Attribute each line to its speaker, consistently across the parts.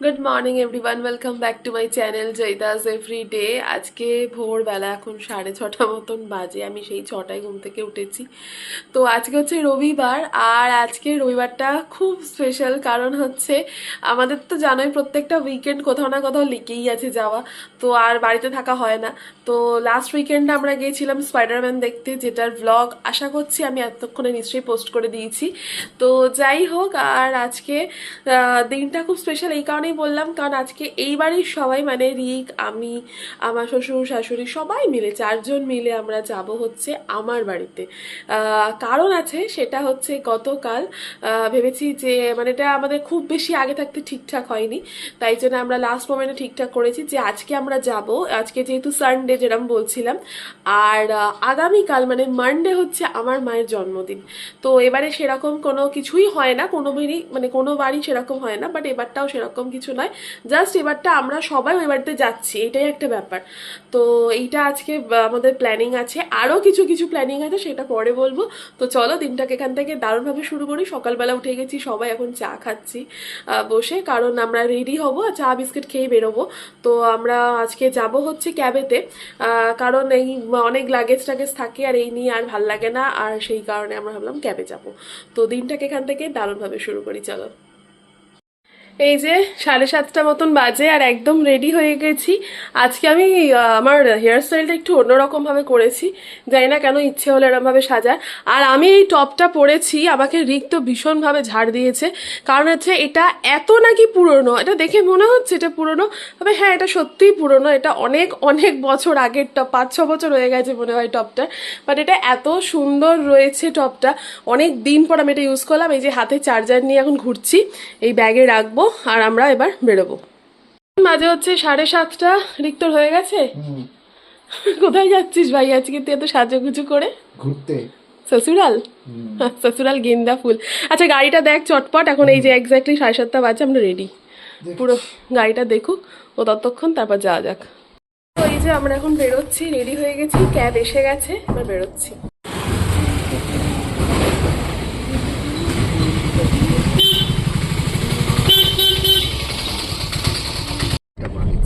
Speaker 1: Good morning everyone, welcome back to my channel Joydas everyday. আজকে ভোরবেলা এখন 6:30 মতন বাজে, আমি সেই 6টায় ঘুম থেকে উঠেছি। তো আজকে হচ্ছে রবিবার, আর আজকে রবিবারটা খুব স্পেশাল, কারণ হচ্ছে আমাদের তো জানোই প্রত্যেকটা উইকেন্ড কোথাও না কোথাও লেগেই আছে যাওয়া, তো আর বাড়িতে থাকা হয় না। তো লাস্ট উইকেন্ডে আমরা গিয়েছিলাম স্পাইডারম্যান দেখতে, যেটার ব্লগ আশা করছি আমি এতক্ষণে নিশ্চয়ই পোস্ট করে দিয়েছি। তো যাই হোক, আর আজকে দিনটা খুব স্পেশাল এই কারণেই বললাম, কারণ আজকে এই বাড়ির সবাই মানে রিক, আমি, আমার শ্বশুর শাশুড়ি সবাই মিলে 4জন মিলে আমরা যাব হচ্ছে আমার বাড়িতে। কারণ আছে, সেটা হচ্ছে গতকাল ভেবেছি যে মানে এটা আমাদের খুব বেশি আগে থাকতে ঠিকঠাক হয়নি, তাই জন্য আমরা লাস্ট মোমেন্টে ঠিকঠাক করেছি যে আজকে আমরা যাব। আজকে যেহেতু সানডে যেরকম বলছিলাম, আর আগামীকাল মানে মানডে হচ্ছে আমার মায়ের জন্মদিন। তো এবারে সেরকম কোনো কিছুই হয় না, কোনো বাড়ি মানে কোনো বাড়ি সেরকম হয় না, বাট এবারটাও সেরকম কিছু নয়। জাস্ট এবারটা আমরা সবাই ওই বাড়িতে যাচ্ছি, এটাই একটা ব্যাপার। তো এইটা আজকে আমাদের প্ল্যানিং আছে, আরও কিছু কিছু প্ল্যানিং আছে, সেটা পরে বলবো। তো চলো দিনটাকে এখান থেকে দারুণভাবে শুরু করি। সকালবেলা উঠে গেছি, সবাই এখন চা খাচ্ছি বসে, কারণ আমরা রেডি হব, চা বিস্কিট খেয়ে বেরোবো। তো আমরা আজকে যাব হচ্ছে ক্যাবেতে, কারণ এই অনেক লাগেজ টাগেজ থাকে, আর এই নিয়ে আর ভাল লাগে না, আর সেই কারণে আমরা ভাবলাম ক্যাবে যাব। তো দিনটাকে এখান থেকে দারুণভাবে শুরু করি, চলো। এই যে 7:30 মতন বাজে, আর একদম রেডি হয়ে গেছি। আজকে আমি আমার হেয়ার স্টাইলটা একটু অন্যরকম ভাবে করেছি, জানি না কেন ইচ্ছে হলো এরকম ভাবে সাজার। আর আমি এই টপটা পরেছি, আমাকে রিক তো ভীষণভাবে ঝাড় দিয়েছে, কারণ হচ্ছে এটা এত নাকি পুরনো, এটা দেখে মনে হচ্ছে এটা পুরনো, তবে হ্যাঁ এটা সত্যিই পুরনো, এটা অনেক অনেক বছর আগের টপ, 5-6 বছর হয়ে গেছে মনে হয় টপটা। বাট এটা এত সুন্দর রয়েছে টপটা, অনেক দিন পর আমি এটা ইউজ করলাম। এই যে হাতে চার্জার নিয়ে এখন ঘুরছি, এই ব্যাগে রাখবো, আর আমরা এবার বেরোবো। মাঝে হচ্ছে 7:30, রিক্তর হয়ে গেছে। কোথায় যাচ্ছিস ভাই আজকে তুই এত সাজুগুজু করে?
Speaker 2: ঘুরতে।
Speaker 1: শ্বশুরাল? শ্বশুরাল গেন্দা ফুল। আচ্ছা গাড়িটা দেখ চটপট, এখন এই যে এক্স্যাক্টলি 7:30 বাজে, আমরা রেডি। পুরো গাড়িটা দেখুক ও ততক্ষণ, তারপর যাওয়া যাক। তো এই যে আমরা এখন বেরোচ্ছি, রেডি হয়ে গেছি, ক্যাব এসে গেছে, এবার বেরোচ্ছি।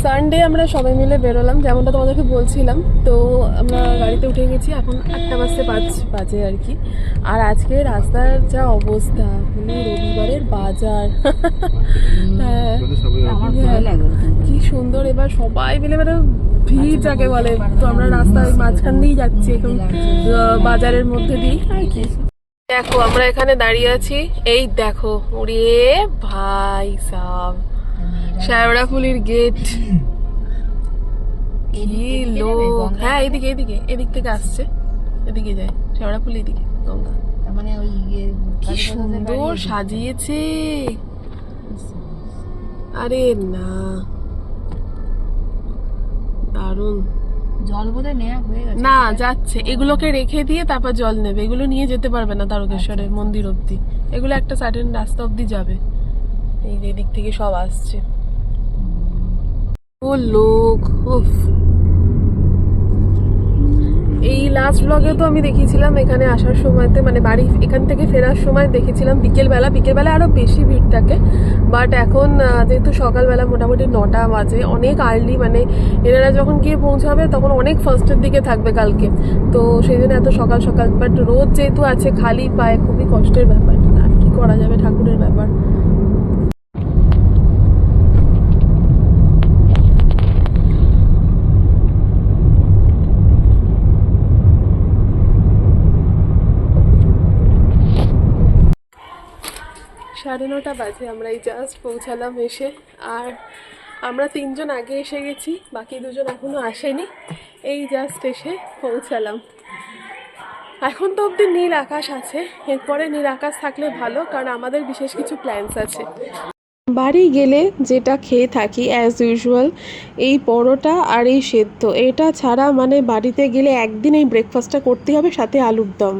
Speaker 1: সানডে আমরা সবাই মিলে বেরোলাম, যেমনটা তোমাদেরকে বলছিলাম। তো আমরা গাড়িতে উঠে গেছি, এখন 8:05 বাজে আর কি। আর আজকে রাস্তার যা অবস্থা, মানে রবিবারের বাজার। হ্যাঁ, কি সুন্দর, এবার সবাই মিলে মানে ভিড় যাকে বলে। তো আমরা রাস্তার মাঝখান দিয়েই যাচ্ছি এখন, বাজারের মধ্যে দিয়েই আর কি। দেখো আমরা এখানে দাঁড়িয়ে আছি, এই দেখো, ওরে ভাই সাব, শ্যাওড়াফুলির গেট, কি লোক। হ্যাঁ এদিকে এদিকে, এদিক থেকে আসছে, এদিকে যায় শ্যাওড়াফুলি, এদিকে গঙ্গা।
Speaker 3: মানে ওই
Speaker 1: কি সুন্দর সাজিয়েছে, আরে না দারুণ।
Speaker 3: জল বোধহয় নেওয়া হয়ে গেছে
Speaker 1: না যাচ্ছে, এগুলোকে রেখে দিয়ে তারপর জল নেবে, এগুলো নিয়ে যেতে পারবে না তারকেশ্বরের মন্দির অব্দি, এগুলো একটা সার্টেন রাস্তা অব্দি যাবে। এই যে এদিক থেকে সব আসছে, ও লোক। উফ, এই লাস্ট ব্লগে তো আমি দেখিয়েছিলাম এখানে আসার সময়তে, মানে বাড়ি এখান থেকে ফেরার সময় দেখেছিলাম বিকেলবেলা আরো বেশি ভিড় থাকে। বাট এখন যেহেতু সকালবেলা মোটামুটি 9টা বাজে, অনেক আর্লি, মানে এনারা যখন গিয়ে পৌঁছাবে তখন অনেক ফার্স্টের দিকে থাকবে কালকে, তো সেই জন্য এত সকাল সকাল। বাট রোদ যেহেতু আছে, খালি পায়ে খুবই কষ্টের ব্যাপার, আর কি করা যাবে, ঠাকুরের ব্যাপার। সাড়ে 9টা বাজে, আমরা এই জাস্ট পৌঁছালাম এসে। আর আমরা 3জন আগে এসে গেছি, বাকি 2জন এখনো আসেনি, এই জাস্ট এসে পৌঁছালাম। এখন তো অবধি নীল আকাশ আছে, এরপরে নীল আকাশ থাকলে ভালো, কারণ আমাদের বিশেষ কিছু প্ল্যানস আছে। বাড়ি গেলে যেটা খেয়ে থাকি অ্যাজ ইউজুয়াল, এই পরোটা আর এই সেদ্ধ, এটা ছাড়া মানে বাড়িতে গেলে একদিন এই ব্রেকফাস্টটা করতেই হবে, সাথে আলুর দম।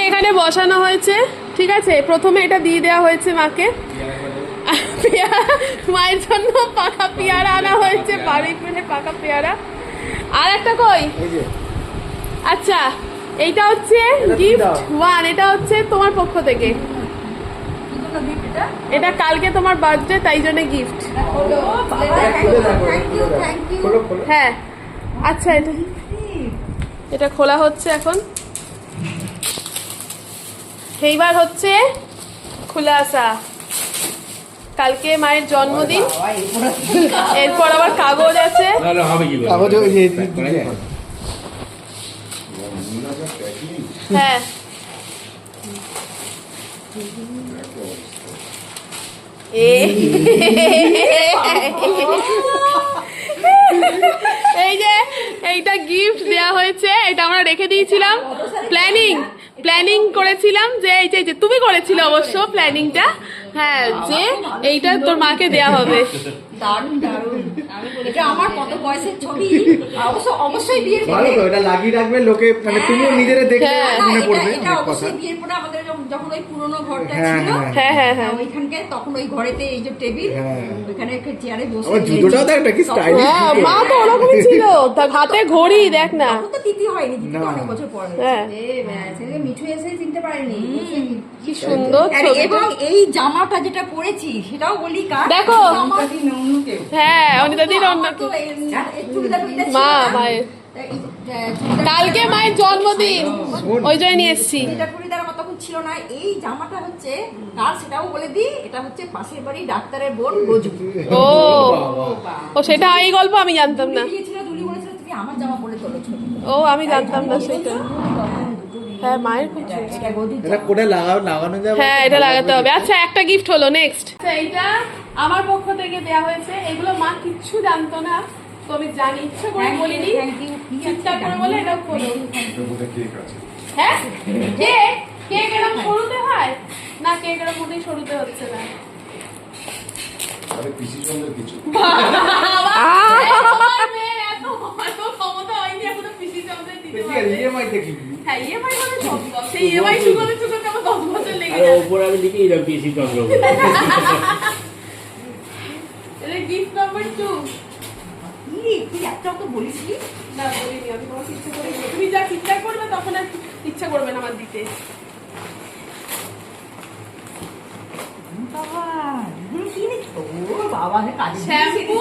Speaker 1: এখানে বসানো হয়েছে, ঠিক আছে, প্রথমে এটা দিয়ে দেওয়া হয়েছে মাকে, মায়ের জন্য পাকা পেয়ারা আনা হয়েছে, বাড়ি ফেলে পাকা পেয়ারা। আর একটা কই, আচ্ছা এইটা হচ্ছে গিফট 1, এটা হচ্ছে তোমার পক্ষ থেকে। এটা কালকে তোমার বার্থডে, তাই জন্য গিফট। হ্যাঁ আচ্ছা, এটা খোলা হচ্ছে এখন। এইবার হচ্ছে খুলাসা। কালকে মায়ের জন্মদিন, এরপর আবার কাগজ আছে। হ্যাঁ এই যে এইটা গিফট দেওয়া হয়েছে, এটা আমরা রেখে দিয়েছিলাম। প্ল্যানিং করেছিলাম যে এই যে তুমি করেছিলে অবশ্য প্ল্যানিংটা। হ্যাঁ, যে এইটা তোর মাকে দেয়া হবে।
Speaker 3: দারুণ দারুণ। এটা আমার কত বয়সের ছবি, অবশ্যই বিয়ের পরে
Speaker 2: এটা লাগিয়ে রাখবে লোকে, মানে তুমিও নিজেরে দেখে মনে পড়বে।
Speaker 3: এটা অবশ্যই বিয়ের পরে আমাদের যখন ওই পুরনো ঘরটা ছিল,
Speaker 1: হ্যাঁ হ্যাঁ হ্যাঁ,
Speaker 3: ওইখানকে তখন ওই ঘরেতে এই যে টেবিল, ওখানে একটা চেয়ারে বসে
Speaker 2: আমার জুতোটাও তো একটা কি স্টাইলিশ।
Speaker 1: হ্যাঁ মা তো ওরকমই ছিল, তার হাতে ঘড়ি দেখ না।
Speaker 3: তখন তো তিথি হয়নি, তিথি তো অনেক বছর পরে।
Speaker 1: হ্যাঁ
Speaker 3: ছেলে মিঠু এসে চিনতে পারেনি।
Speaker 1: কি সুন্দর ছবিটা।
Speaker 3: এবং এই জামাটা যেটা পরেছি সেটাও বলি কার,
Speaker 1: দেখো।
Speaker 3: আমার দিন অন্যকে।
Speaker 1: হ্যাঁ অনিতা দিন অন্য মা মায়ের কালকে মায়ের জন্মদিন, ওই জন্য নিয়ে এসছি।
Speaker 3: এটা চুড়িদার আমার তখন ছিল না। এই জামাটা হচ্ছে কার সেটাও বলে দিই, এটা হচ্ছে পাশের বাড়ি ডাক্তারের বোন গজু।
Speaker 1: ও সেটা এই গল্প আমি জানতাম না।
Speaker 3: দিয়েছিল, দুলি বলেছিল তুমি আমার জামা পরে তোলো ছবি।
Speaker 1: ও আমি জানতাম না সেটা। হ্যাঁ মায়ের খুব
Speaker 3: এটা গজু।
Speaker 2: এটা কোটে লাগানো যাবে।
Speaker 1: হ্যাঁ এটা লাগাতে হবে। আচ্ছা একটা গিফট হলো, নেক্সট। আচ্ছা এইটা আমার পক্ষ থেকে দেয়া হয়েছে। এগুলো মা কিচ্ছু জানতো না, তো আমি জানি, ইচ্ছে করে বলিনি, চিৎকার করে বলে এটাও হলো। হ্যাঁ কেক, কেক এরকম সরুতে হয় না, কেক এরকম মোটেই সরুতে হচ্ছে না।
Speaker 4: আরে পিসি সুন্দর কিছু
Speaker 1: আমার মেয়ের এত ক্ষমতা হয়নি এখনো পিসি চন্দ্রের দিতে পারবে।
Speaker 2: ইএমআই দেখি।
Speaker 1: হ্যাঁ ইএমআই মানে সম্ভব, সেই ইএমআই চুকাতে চুকাতে আমার 10 বছর লেগে
Speaker 5: আর
Speaker 1: যাবে।
Speaker 5: ওপর আমি লিখে দিলাম পিসি চন্দ্র।
Speaker 1: এটা গিফট নাম্বার 2।
Speaker 3: তুই একটাও তো বলিসনি।
Speaker 1: না বলিনি, আমি তোমাকে ইচ্ছা করে দিই। তুমি যা চিৎকার করবে তখন আর ইচ্ছা করবে না আমার দিতে।
Speaker 3: বাবা এগুলো কি রে? ও বাবা কাজে
Speaker 1: শ্যাম্পু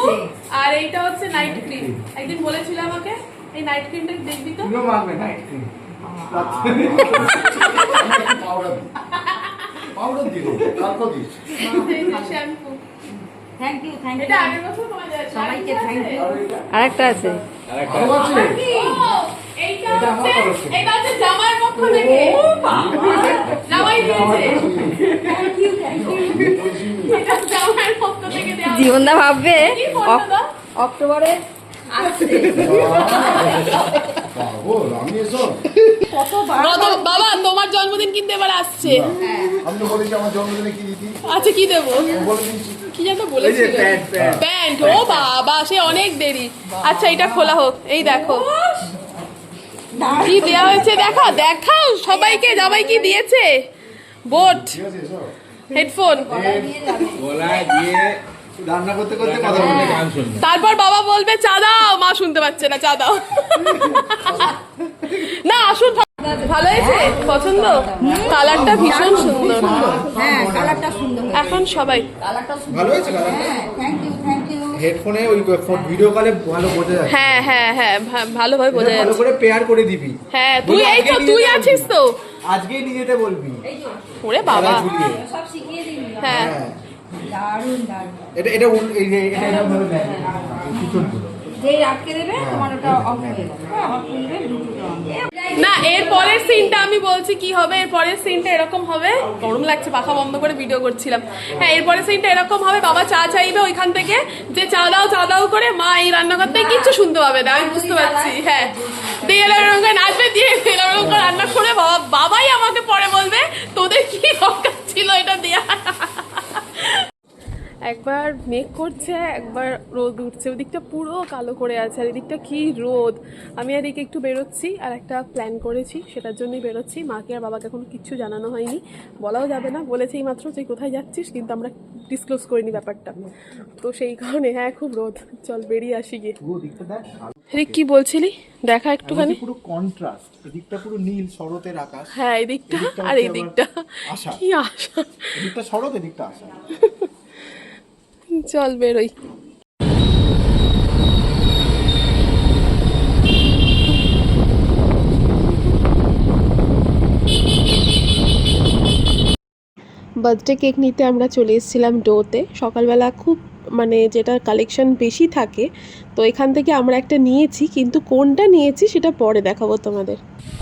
Speaker 1: আর এইটা হচ্ছে নাইট ক্রিম। একদিন বলেছিল আমাকে এই নাইট ক্রিমটা দেখবি তো।
Speaker 2: তুমিও মাখবে না?
Speaker 4: পাউডার দিল কালকে দিস
Speaker 1: শ্যাম্পু,
Speaker 3: থ্যাংক ইউ
Speaker 1: এটা আগের বছর তোমার
Speaker 3: সবাইকে থ্যাংক ইউ।
Speaker 2: আরেকটা আছে।
Speaker 4: ভালো আছে
Speaker 1: এইটা হচ্ছে এটা হচ্ছে জামাইয়ের পক্ষ থেকে। জামাই দিয়েছে। এটা জামাইয়ের পক্ষ থেকে দেওয়া হয়েছে।
Speaker 3: জীবনদা ভাববে
Speaker 1: কি ফটো দাও?
Speaker 3: অক্টোবরে আসছে
Speaker 4: ও আমি এসব
Speaker 3: কতবার
Speaker 1: বাবা তোমার জন্মদিন কিন্তু এবার আসছে।
Speaker 4: আমি তো বলেছি আমার জন্মদিনে কি দিতি
Speaker 1: আচ্ছা কি দেবো,
Speaker 4: বলে দিয়েছি
Speaker 1: কি যেন
Speaker 2: এই যে
Speaker 1: বলেছিল,
Speaker 2: প্যান্ট।
Speaker 1: প্যান্ট। ও বাবা সে অনেক দেরি। আচ্ছা এটা খোলা হোক। এই দেখো কি দেওয়া হয়েছে, দেখাও সবাইকে। জামাই কি দিয়েছে? বোট,
Speaker 4: ঠিক আছে এসব
Speaker 1: হেডফোন।
Speaker 5: গলায় দিয়ে
Speaker 2: রান্না করতে করতে কথা বলে।
Speaker 5: গান শুনবে।
Speaker 1: তারপর বাবা বলবে চা দাও, মা শুনতে পাচ্ছে না, চা দাও। না আসুন, ভালো হয়েছে, পছন্দ। কালারটা ভীষণ সুন্দর।
Speaker 3: হ্যাঁ কালারটা সুন্দর হয়েছে।
Speaker 1: এখন সবাই
Speaker 3: কালারটা সুন্দর।
Speaker 2: ভালো হয়েছে কালারটা?
Speaker 3: হ্যাঁ থ্যাংক ইউ।
Speaker 2: হেডফোনে ওই ভিডিও কলে ভালো বোঝা যাচ্ছে।
Speaker 1: হ্যাঁ হ্যাঁ হ্যাঁ ভালোভাবে বোঝা
Speaker 2: ভালো
Speaker 1: যাচ্ছে।
Speaker 2: করে পেয়ার করে দিবি।
Speaker 1: হ্যাঁ তুই
Speaker 2: বলে
Speaker 1: এই তো
Speaker 2: আজকেই
Speaker 1: তুই
Speaker 2: নিয়ে
Speaker 1: আছিস তো।
Speaker 2: আজকেই নিয়ে যেতে বলবি।
Speaker 1: ওরে বাবা,
Speaker 2: গলা ঝুলিয়ে।
Speaker 3: সব শিখিয়ে দিন।
Speaker 1: হ্যাঁ
Speaker 2: হ্যাঁ।
Speaker 3: দারুণ দারুণ।
Speaker 2: এটা এটা এরকম ভাবে নেয়। পিছনগুলো।
Speaker 3: যেই আটকে দেবে তোমার ওটা অফ হয়ে যাবে। আবার খুলবে ব্লুটুথ অন।
Speaker 1: না এর পরের সিনটা আমি বলছি কি হবে। এর পরের সিনটা এরকম হবে, গরম লাগছে পাখা বন্ধ করে ভিডিও করছিলাম। হ্যাঁ এর পরের সিনটা এরকম হবে, বাবা চা চাইবে ওইখান থেকে, যে চা দাও করে, মা এই রান্নাঘর থেকে কিচ্ছু শুনতে পাবে না, আমি বুঝতে পারছি। হ্যাঁ দিয়ে এরকম করে নাচবে, দিয়ে এরকম করে রান্না করে বাবাই আমাকে পরে বলবে তোদের কি দরকার ছিল এটা দেয়া। একবার মেঘ করছে, একবার রোদ উঠছে। ওদিকটা পুরো কালো করে আছে, আর এদিকটা কি রোদ। আমি আর এদিকে একটু বেরোচ্ছি, আর একটা প্ল্যান করেছি, সেটার জন্যই বেরোচ্ছি। মাকে আর বাবাকে এখন কিচ্ছু জানানো হয়নি, বলাও যাবে না। বলেছে এই মাত্র তুই কোথায় যাচ্ছিস, কিন্তু আমরা ডিসক্লোজ করিনি ব্যাপারটা। তো সেই কারণে হ্যাঁ খুব রোদ, চল বেরিয়ে আসি গিয়ে। রিক কি বলছিলি, দেখা একটুখানি।
Speaker 2: পুরো কন্ট্রাস্ট, এদিকটা পুরো নীল শরতের আকাশ,
Speaker 1: হ্যাঁ এদিকটা আর এদিকটা
Speaker 2: আশা।
Speaker 1: কি আশা।
Speaker 2: এদিকটা শরৎ, এদিকটা আশা।
Speaker 1: চল বেরোই। বার্থডে কেক নিতে আমরা চলে এসেছিলাম ডোতে। সকালবেলা খুব মানে যেটা কালেকশন বেশি থাকে, তো এখান থেকে আমরা একটা নিয়েছি, কিন্তু কোনটা নিয়েছি সেটা পরে দেখাবো তোমাদের।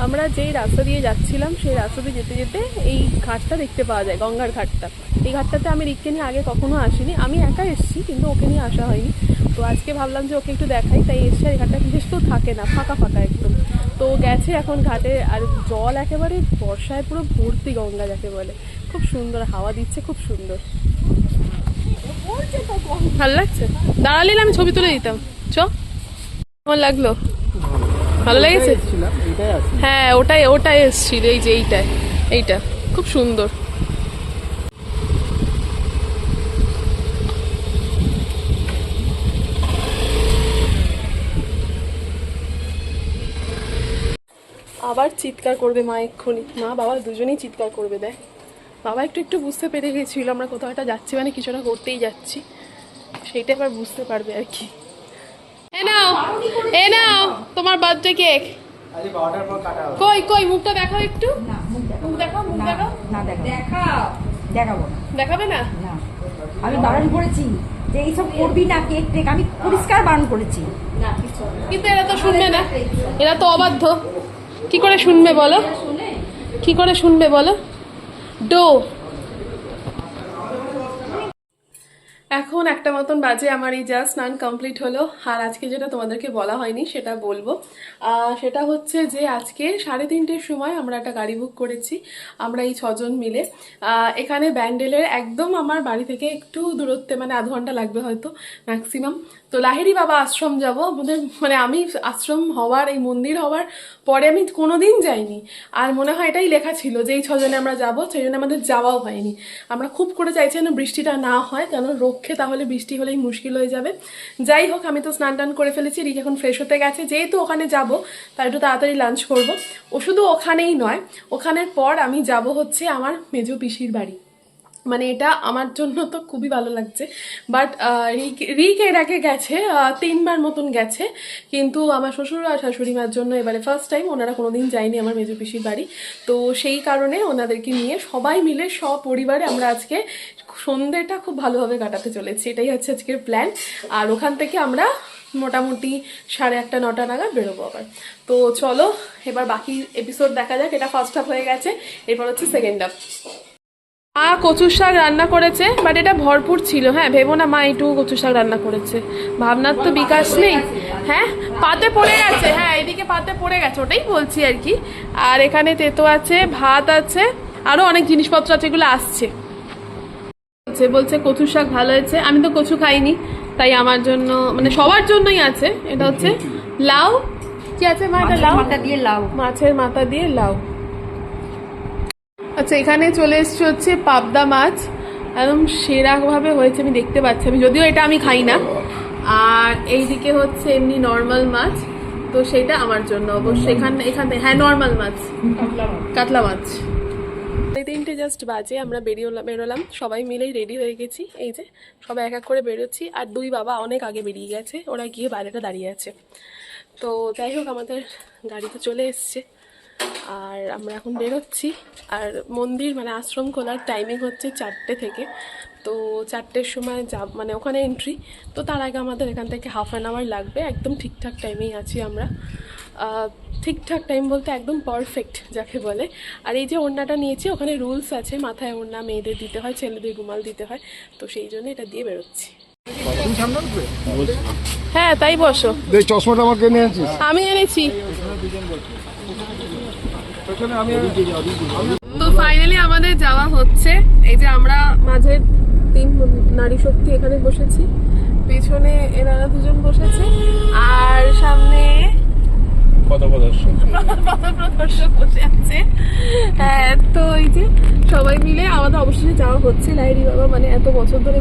Speaker 1: আমরা যেই রাস্তা দিয়ে যাচ্ছিলাম সেই রাস্তা দিয়ে যেতে যেতে এই ঘাটটা দেখতে পাওয়া যায়, গঙ্গার ঘাটটা। এই ঘাটটাতে আমি রিককে নিয়ে আগে কখনো আসিনি, আমি একা এসেছি কিন্তু ওকে নিয়ে আসা হয়নি। তো আজকে ভাবলাম যে ওকে একটু দেখাই, তাই এসছে। আর এই ঘাটটা বিশেষ তো থাকে না, ফাঁকা ফাঁকা একদম। তো গেছে এখন ঘাটে, আর জল একেবারে বর্ষায় পুরো ভর্তি, গঙ্গা যাকে বলে। খুব সুন্দর হাওয়া দিচ্ছে, খুব সুন্দর, ভালো লাগছে। দাঁড়ালে আমি ছবি তুলে দিতাম। কেমন লাগলো? ভালো লেগেছে? হ্যাঁ ওটাই এসছিল, এই যে এইটা খুব সুন্দর। আবার চিৎকার করবে মা এক্ষুনি, মা বাবা দুজনেই চিৎকার করবে। দেখ বাবা একটু বুঝতে পেরে গেছিল আমরা কোথাও একটা যাচ্ছি, মানে কিছুটা করতেই যাচ্ছি, সেইটা এবার বুঝতে পারবে আর কি। এ নাও তোমার বার্থডে কেক। কই মুখটা দেখাও একটু, মুখ দেখাও।
Speaker 3: না দেখাবো না।
Speaker 1: দেখাবে না?
Speaker 3: না, আমি বারণ করেছি যে এইসব করবি না, কেক টেক আমি পরিষ্কার বারণ করেছি।
Speaker 1: কিন্তু এরা তো শুনবে না, এরা তো অবাধ্য। কি করে শুনবে বলো? ডো এখন একটা মতন বাজে, আমার এই জাস্ট স্নান কমপ্লিট হলো। আর আজকে যেটা তোমাদেরকে বলা হয়নি সেটা বলবো। সেটা হচ্ছে যে আজকে 3:30টার সময় আমরা একটা গাড়ি বুক করেছি, আমরা এই 6 জন মিলে। এখানে ব্যান্ডেলের একদম আমার বাড়ি থেকে একটু দূরত্বে, মানে আধ ঘন্টা লাগবে হয়তো ম্যাক্সিমাম। তো লাহিড়ী বাবা আশ্রম যাব আমাদের, মানে আমি আশ্রম হওয়ার, এই মন্দির হওয়ার পরে আমি কোনোদিন যাইনি। আর মনে হয় এটাই লেখা ছিল যে এই 6 জনে আমরা যাবো, সেই জন্য আমাদের যাওয়াও হয়নি। আমরা খুব করে চাইছি যেন বৃষ্টিটা না হয়, কেন রক্ষে তাহলে বৃষ্টি হলেই মুশকিল হয়ে যাবে। যাই হোক, আমি তো স্নান টান করে ফেলেছি, রিক এখন ফ্রেশ হতে গেছে। যেহেতু ওখানে যাব তাই একটু তাড়াতাড়ি লাঞ্চ করব। ও শুধু ওখানেই নয়, ওখানের পর আমি যাব হচ্ছে আমার মেজো পিসির বাড়ি। মানে এটা আমার জন্য তো খুবই ভালো লাগছে। বাট রিক এর আগে গেছে 3বার মতন গেছে, কিন্তু আমার শ্বশুর আর শাশুড়ি মার জন্য এবারে ফার্স্ট টাইম। ওনারা কোনোদিন যায়নি আমার মেজো পিসির বাড়ি, তো সেই কারণে ওনাদেরকে নিয়ে সবাই মিলে সপরিবারে আমরা আজকে সন্ধ্যেটা খুব ভালোভাবে কাটাতে চলেছি। এটাই হচ্ছে আজকের প্ল্যান। আর ওখান থেকে আমরা মোটামুটি 8:30 9টা নাগাদ বেরোবো আবার। তো চলো এবার বাকি এপিসোড দেখা যাক। এটা ফার্স্ট হাফ হয়ে গেছে, এরপর হচ্ছে সেকেন্ড হাফ। কচুর শাক রান্না করেছে, বাট এটা ভরপুর ছিল। হ্যাঁ ভেবো না মা এইটুকু কচুর শাক রান্না করেছে, ভাবনার তো বিকাশ নেই। হ্যাঁ পাতে পড়ে গেছে, হ্যাঁ এদিকে পাতে পড়ে গেছে, ওটাই বলছি আর কি। আর এখানে তেতো আছে, ভাত আছে, আরো অনেক জিনিসপত্র আছে, এগুলো আসছে। বলছে কচুর শাক ভালো হয়েছে। আমি তো কচু খাইনি, তাই আমার জন্য, মানে সবার জন্যই আছে। এটা হচ্ছে লাউ, কি আছে মা? এটা লাউ,
Speaker 3: মাথা দিয়ে লাউ,
Speaker 1: মাছের মাথা দিয়ে লাউ। আচ্ছা এখানে চলে এসছে হচ্ছে পাবদা মাছ, একদম সেরাভাবে হয়েছে, আমি দেখতে পাচ্ছি। আমি যদিও এটা আমি খাই না। আর এইদিকে হচ্ছে এমনি নর্মাল মাছ, তো সেটা আমার জন্য অবশ্যই। এখানে হ্যাঁ নর্মাল মাছ, কাতলা মাছ। 3:30 জাস্ট বাজে, আমরা বেরোলাম, সবাই মিলেই রেডি হয়ে গেছি। এই যে সবাই এক এক করে বেরোচ্ছি, আর 2 বাবা অনেক আগে বেরিয়ে গেছে, ওরা গিয়ে বাইরেটা দাঁড়িয়ে আছে। তো যাই হোক, আমাদের গাড়ি তো চলে এসছে, আর আমরা এখন বেরোচ্ছি। আর মন্দির মানে আশ্রম খোলার টাইমিং হচ্ছে 4টে থেকে, তো 4টের সময় মানে ওখানে এন্ট্রি, তো তার আগে আমাদের এখান থেকে ½ অ্যান আওয়ার লাগবে। একদম ঠিকঠাক টাইমেই আছি আমরা, ঠিকঠাক টাইম বলতে একদম পারফেক্ট যাকে বলে। আর এই যে ওড়নাটা নিয়েছি, ওখানে রুলস আছে, মাথায় ওড়না মেয়েদের দিতে হয়, ছেলেদের রুমাল দিতে হয়, তো সেই জন্য এটা দিয়ে বেরোচ্ছি। হ্যাঁ তাই বসো।
Speaker 4: চশমাটা আমাকে নিয়ে আছিস?
Speaker 1: আমি এনেছি। তো ফাইনালি আমাদের যাওয়া হচ্ছে। এই যে আমরা মাঝে টিম নারী শক্তি এখানে বসেছি, পেছনে এনারা দুজন বসেছে, আর সামনে
Speaker 5: পথপ্রদর্শক
Speaker 1: পথপ্রদর্শক বসে আছে। হ্যাঁ, তো এই যে সবাই মিলে আমাদের অবশেষে যাওয়া হচ্ছে লাহিড়ী বাবা, মানে এত বছর ধরে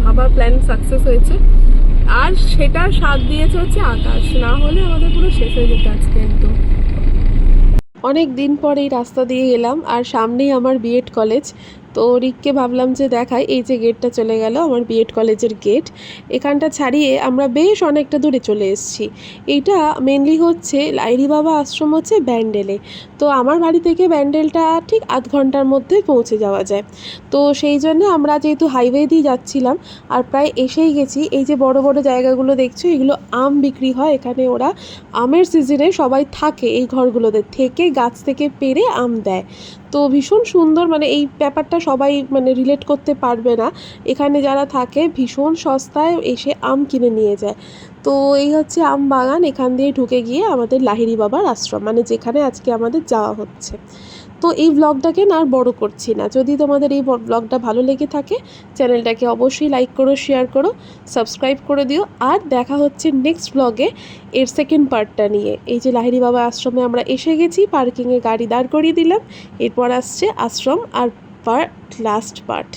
Speaker 1: ভাবা প্ল্যান সাকসেস হয়েছে। আর সেটার স্বাদ দিয়েছে হচ্ছে আকাশ, না হলে আমাদের পুরো শেষ হয়ে যেত আজকে একদম। অনেক দিন পর এই রাস্তা দিয়ে এলাম, আর সামনেই আমার বিএড কলেজ। তো রিককে ভাবলাম যে দেখাই, এই যে গেটটা চলে গেল আমার বিএড কলেজের গেট। এখানটা ছাড়িয়ে আমরা বেশ অনেকটা দূরে চলে এসেছি। এইটা মেনলি হচ্ছে লাহিড়ী বাবা আশ্রম হচ্ছে ব্যান্ডেলে। তো আমার বাড়ি থেকে ব্যান্ডেলটা ঠিক আধ ঘন্টার মধ্যে পৌঁছে যাওয়া যায়। তো সেই জন্য আমরা যেহেতু হাইওয়ে দিয়ে যাচ্ছিলাম আর প্রায় এসেই গেছি, এই যে বড় বড় জায়গাগুলো দেখছো, এগুলো আম বিক্রি হয়। এখানে ওরা আমের সিজনে সবাই থাকে এই ঘরগুলোতে, থেকে গাছ থেকে পেড়ে আম দেয়। তো ভীষণ সুন্দর, মানে এই ব্যাপারটা সবাই মানে রিলেট করতে পারবে না। এখানে যারা থাকে ভীষণ সস্তায় এসে আম কিনে নিয়ে যায়। তো এই হচ্ছে আম বাগান, এখান দিয়ে ঢুকে গিয়ে আমাদের লাহিড়ী বাবার আশ্রম, মানে যেখানে আজকে আমাদের যাওয়া হচ্ছে। তো এই ব্লগটাকে না আর বড় করছি না। যদি তোমাদের এই ব্লগটা ভালো লেগে থাকে, চ্যানেলটাকে অবশ্যই লাইক করো, শেয়ার করো, সাবস্ক্রাইব করে দিও। আর দেখা হচ্ছে নেক্সট ব্লগে এর সেকেন্ড পার্টটা নিয়ে। এই যে লাহিড়ী বাবা আশ্রমে আমরা এসে গেছি, পার্কিংয়ে গাড়ি দাঁড় করিয়ে দিলাম, এরপর আসছে আশ্রম আর লাস্ট পার্ট।